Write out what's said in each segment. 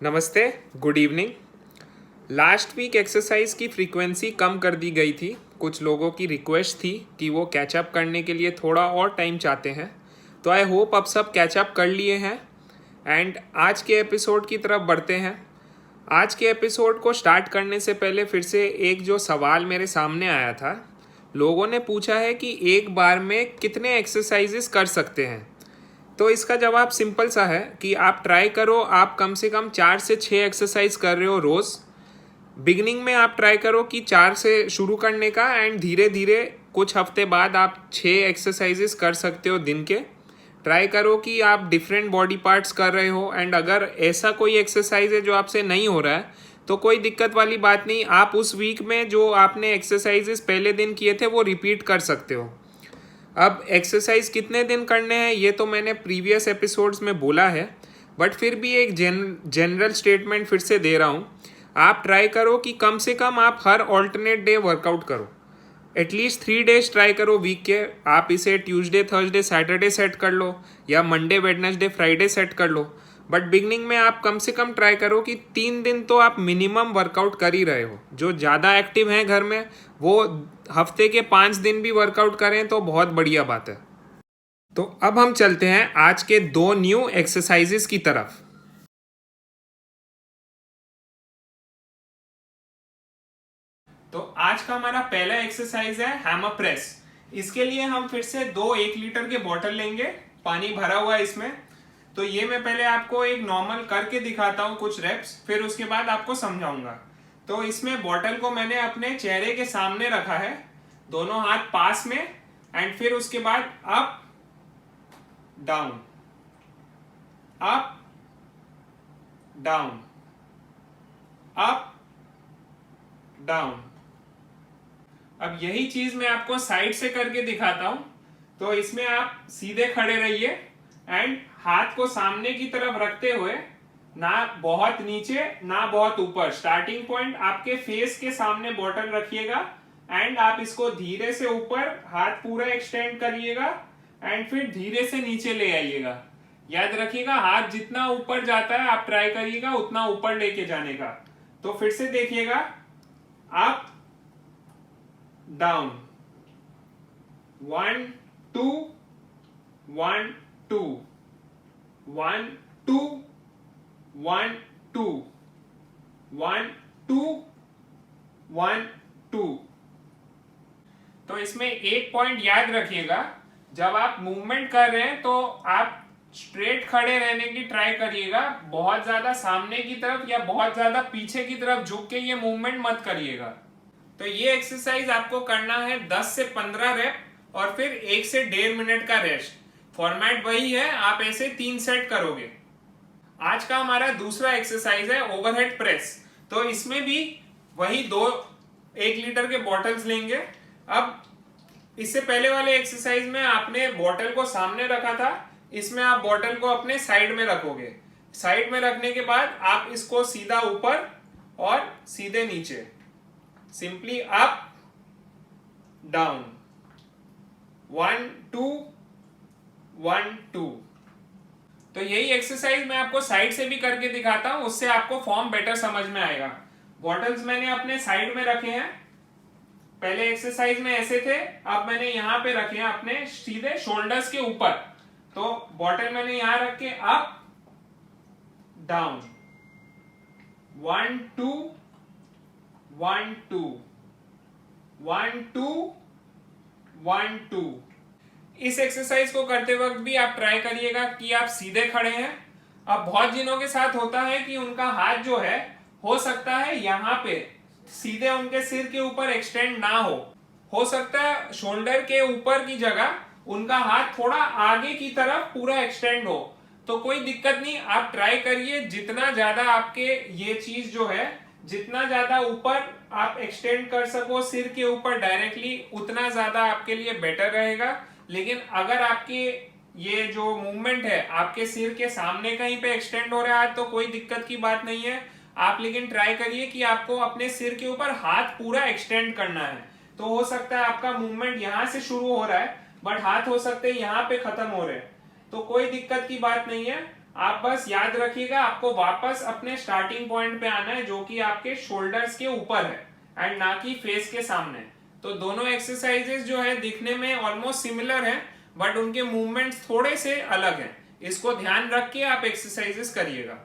नमस्ते, good evening. Last week exercise की frequency कम कर दी गई थी। कुछ लोगों की रिक्वेस्ट थी कि वो कैचअप करने के लिए थोड़ा और टाइम चाहते हैं, तो आई होप अब सब कैचअप कर लिए हैं। एंड आज के एपिसोड की तरफ बढ़ते हैं। आज के एपिसोड को स्टार्ट करने से पहले फिर से एक जो सवाल मेरे सामने आया था, लोगों ने पूछा है कि एक बार में कितने एक्सरसाइजेस कर सकते हैं। तो इसका जवाब सिंपल सा है कि आप ट्राई करो, आप कम से कम 4 से 6 एक्सरसाइज कर रहे हो रोज़। बिगनिंग में आप ट्राई करो कि 4 से शुरू करने का, एंड धीरे धीरे कुछ हफ्ते बाद आप 6 एक्सरसाइजेस कर सकते हो दिन के। ट्राई करो कि आप डिफरेंट बॉडी पार्ट्स कर रहे हो, एंड अगर ऐसा कोई एक्सरसाइज है जो आपसे नहीं हो रहा है तो कोई दिक्कत वाली बात नहीं, आप उस वीक में जो आपने एक्सरसाइजेस पहले दिन किए थे वो रिपीट कर सकते हो। अब एक्सरसाइज कितने दिन करने हैं ये तो मैंने प्रीवियस एपिसोड्स में बोला है, बट फिर भी एक जनरल स्टेटमेंट फिर से दे रहा हूँ। आप ट्राई करो कि कम से कम आप हर ऑल्टरनेट डे वर्कआउट करो। एटलीस्ट 3 डेज ट्राई करो वीक के। आप इसे ट्यूसडे, थर्सडे, सैटरडे सेट कर लो या मंडे, वेडनेसडे, फ्राइडे सेट कर लो। बट बिगनिंग में आप कम से कम ट्राई करो कि 3 दिन तो आप मिनिमम वर्कआउट कर ही रहे हो। जो ज़्यादा एक्टिव हैं घर में, वो हफ्ते के 5 दिन भी वर्कआउट करें तो बहुत बढ़िया बात है। तो अब हम चलते हैं आज के 2 न्यू एक्सरसाइजेस की तरफ। तो आज का हमारा पहला एक्सरसाइज है हैमर प्रेस। इसके लिए हम फिर से 2 1 लीटर के बॉटल लेंगे, पानी भरा हुआ है इसमें। तो ये मैं पहले आपको एक नॉर्मल करके दिखाता हूँ कुछ रेप्स, फिर उसके बाद आपको समझाऊंगा। तो इसमें बॉटल को मैंने अपने चेहरे के सामने रखा है, दोनों हाथ पास में, एंड फिर उसके बाद up down, up down, up down. अब यही चीज मैं आपको साइड से करके दिखाता हूं। तो इसमें आप सीधे खड़े रहिए एंड हाथ को सामने की तरफ रखते हुए, ना बहुत नीचे ना बहुत ऊपर, स्टार्टिंग पॉइंट आपके फेस के सामने बॉटल रखिएगा, एंड आप इसको धीरे से ऊपर हाथ पूरा एक्सटेंड करिएगा एंड फिर धीरे से नीचे ले आइएगा। याद रखिएगा, हाथ जितना ऊपर जाता है आप ट्राई करिएगा उतना ऊपर लेके जाने का। तो फिर से देखिएगा, अप डाउन, 1 2 1 2 1 2 1 2 1 2 1 2। तो इसमें एक पॉइंट याद रखिएगा, जब आप मूवमेंट कर रहे हैं तो आप स्ट्रेट खड़े रहने की ट्राई करिएगा। बहुत ज्यादा सामने की तरफ या बहुत ज्यादा पीछे की तरफ झुक के ये मूवमेंट मत करिएगा। तो ये एक्सरसाइज आपको करना है 10 से 15 रेप और फिर 1 से 1.5 मिनट का रेस्ट। फॉर्मेट वही है, आप ऐसे 3 सेट करोगे। आज का हमारा दूसरा एक्सरसाइज है ओवरहेड प्रेस। तो इसमें भी वही 2 1 लीटर के बॉटल्स लेंगे। अब इससे पहले वाले एक्सरसाइज में आपने बॉटल को सामने रखा था, इसमें आप बॉटल को अपने साइड में रखोगे। साइड में रखने के बाद आप इसको सीधा ऊपर और सीधे नीचे, सिंपली अप डाउन, 1 2 1 2। तो यही एक्सरसाइज मैं आपको साइड से भी करके दिखाता हूं, उससे आपको फॉर्म बेटर समझ में आएगा। बॉटल्स मैंने अपने साइड में रखे हैं। पहले एक्सरसाइज में ऐसे थे, अब मैंने यहां पे रखे हैं अपने सीधे शोल्डर्स के ऊपर। तो बॉटल मैंने यहां रख के अप डाउन, 1 2 1 2 1 2 1 2। इस एक्सरसाइज को करते वक्त भी आप ट्राई करिएगा कि आप सीधे खड़े हैं। अब बहुत जिनों के साथ होता है कि उनका हाथ जो है, हो सकता है यहाँ पे सीधे उनके सिर के ऊपर एक्सटेंड ना हो सकता है शोल्डर के ऊपर की जगह उनका हाथ थोड़ा आगे की तरफ पूरा एक्सटेंड हो। तो कोई दिक्कत नहीं, आप ट्राई करिए जितना ज्यादा आपके ये चीज जो है, जितना ज्यादा ऊपर आप एक्सटेंड कर सको सिर के ऊपर डायरेक्टली, उतना ज्यादा आपके लिए बेटर रहेगा। लेकिन अगर आपके ये जो मूवमेंट है आपके सिर के सामने कहीं पे एक्सटेंड हो रहा है तो कोई दिक्कत की बात नहीं है। आप लेकिन ट्राई करिए कि आपको अपने सिर के ऊपर हाथ पूरा एक्सटेंड करना है। तो हो सकता है आपका मूवमेंट यहां से शुरू हो रहा है बट हाथ हो सकते हैं यहाँ पे खत्म हो रहे हैं, तो कोई दिक्कत की बात नहीं है। आप बस याद रखिएगा आपको वापस अपने स्टार्टिंग पॉइंट पे आना है, जो कि आपके शोल्डर्स के ऊपर है एंड ना कि फेस के सामने। तो दोनों एक्सरसाइजेस जो है दिखने में ऑलमोस्ट सिमिलर हैं, बट उनके मूवमेंट्स थोड़े से अलग हैं। इसको ध्यान रख के आप एक्सरसाइजेस करिएगा।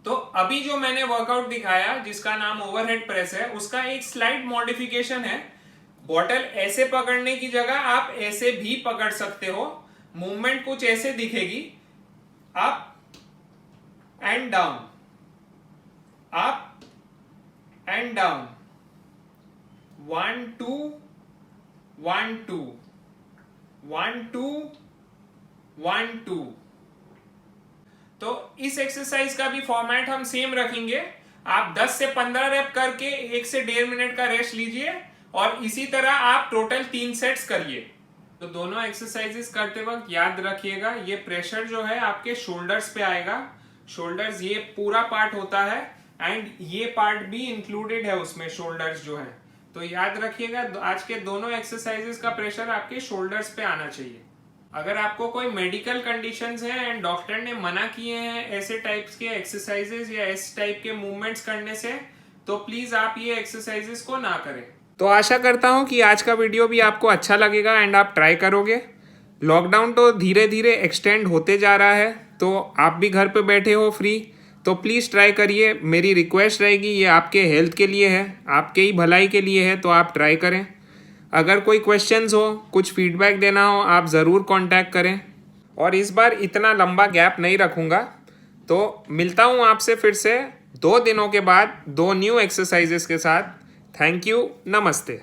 तो अभी जो मैंने वर्कआउट दिखाया जिसका नाम ओवरहेड प्रेस है, उसका एक स्लाइट मॉडिफिकेशन है। बॉटल ऐसे पकड़ने की जगह आप ऐसे भी पकड़ सकते हो। मूवमेंट कुछ ऐसे दिखेगी, up and down, up and down, 1 2 1 2 1 2 1 2। तो इस एक्सरसाइज का भी फॉर्मेट हम सेम रखेंगे। आप 10 से 15 रेप करके 1 से 1.5 मिनट का रेस्ट लीजिए और इसी तरह आप टोटल 3 सेट्स करिए। तो दोनों एक्सरसाइजेस करते वक्त याद रखिएगा ये प्रेशर जो है आपके शोल्डर्स पे आएगा। शोल्डर्स ये पूरा पार्ट होता है एंड ये पार्ट भी इंक्लूडेड है उसमें, शोल्डर्स जो है। तो याद रखिएगा आज के दोनों एक्सरसाइजेस का प्रेशर आपके शोल्डर्स पे आना चाहिए। अगर आपको कोई मेडिकल कंडीशंस है एंड डॉक्टर ने मना किए हैं ऐसे टाइप्स के एक्सरसाइजेस या इस टाइप के मूवमेंट्स करने से, तो प्लीज आप ये एक्सरसाइजेस को ना करें। तो आशा करता हूं कि आज का वीडियो भी आपको अच्छा लगेगा एंड आप ट्राई करोगे। लॉकडाउन तो धीरे धीरे एक्सटेंड होते जा रहा है, तो आप भी घर पे बैठे हो फ्री, तो प्लीज़ ट्राई करिए। मेरी रिक्वेस्ट रहेगी, ये आपके हेल्थ के लिए है, आपके ही भलाई के लिए है, तो आप ट्राई करें। अगर कोई क्वेश्चंस हो, कुछ फीडबैक देना हो, आप ज़रूर कांटेक्ट करें। और इस बार इतना लंबा गैप नहीं रखूँगा, तो मिलता हूँ आपसे फिर से 2 दिनों के बाद 2 न्यू एक्सरसाइजेस के साथ। थैंक यू, नमस्ते।